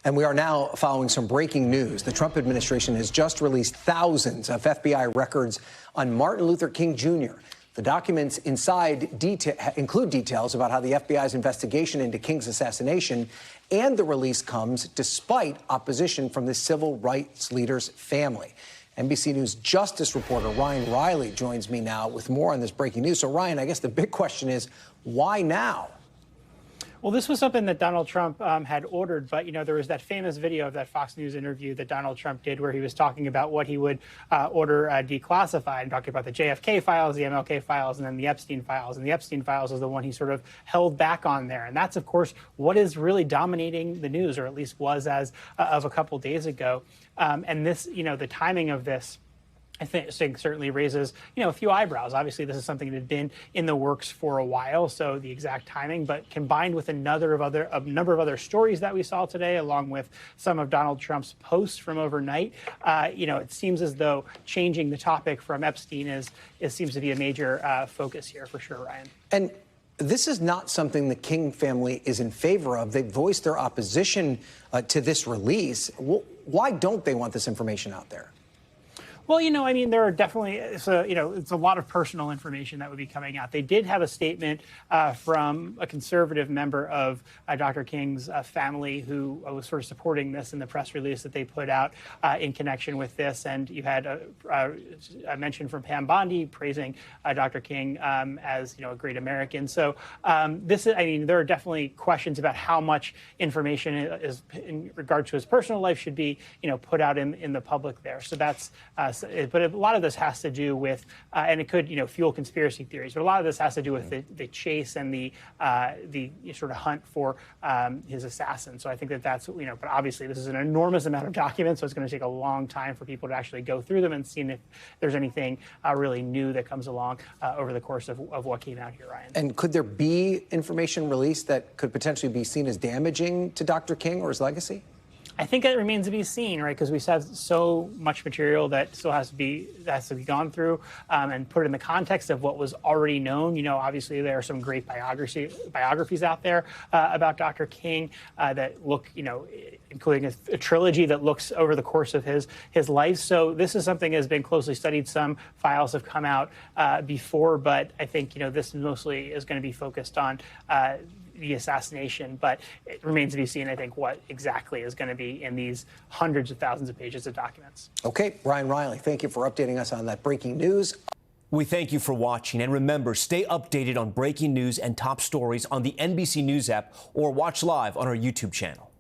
And we are now following some breaking news. The Trump administration has just released thousands of FBI records on Martin Luther King Jr. The documents inside include details about how the FBI's investigation into King's assassination, and the release comes despite opposition from the civil rights leader's family. NBC News justice reporter Reilly joins me now with more on this breaking news. So, Ryan, I guess the big question is, why now? Well, this was something that Donald Trump had ordered, but, there was that famous video of that Fox News interview that Donald Trump did where he was talking about what he would order declassified, and talking about the JFK files, the MLK files, and then the Epstein files. And the Epstein files was the one he sort of held back on there. And that's, of course, what is really dominating the news, or at least was as of a couple days ago. And this, the timing of this, I think certainly raises, a few eyebrows. Obviously, this is something that had been in the works for a while, so the exact timing, but combined with a number of other stories that we saw today, along with some of Donald Trump's posts from overnight, it seems as though changing the topic from Epstein seems to be a major focus here for sure, Ryan. And this is not something the King family is in favor of. They voiced their opposition to this release. Why don't they want this information out there? Well, there are definitely, it's a lot of personal information that would be coming out. They did have a statement from a conservative member of Dr. King's family who was sort of supporting this in the press release that they put out in connection with this. And you had a mention from Pam Bondi praising Dr. King as, a great American. So there are definitely questions about how much information is in regard to his personal life should be, put out in the public there. So that's but a lot of this has to do with, and it could, fuel conspiracy theories, but a lot of this has to do with the chase and the sort of hunt for his assassin. So I think that's, but obviously this is an enormous amount of documents, so it's going to take a long time for people to actually go through them and see if there's anything really new that comes along over the course of what came out here, Ryan. And could there be information released that could potentially be seen as damaging to Dr. King or his legacy? I think it remains to be seen, right? Because we have so much material that still has to be gone through and put in the context of what was already known. Obviously there are some great biographies out there about Dr. King that look, including a trilogy that looks over the course of his life. So this is something that has been closely studied. Some files have come out before, but I think this mostly is going to be focused on the assassination, but it remains to be seen, I think, what exactly is going to be in these hundreds of thousands of pages of documents. Okay, Reilly, thank you for updating us on that breaking news. We thank you for watching, and remember, stay updated on breaking news and top stories on the NBC News app or watch live on our YouTube channel.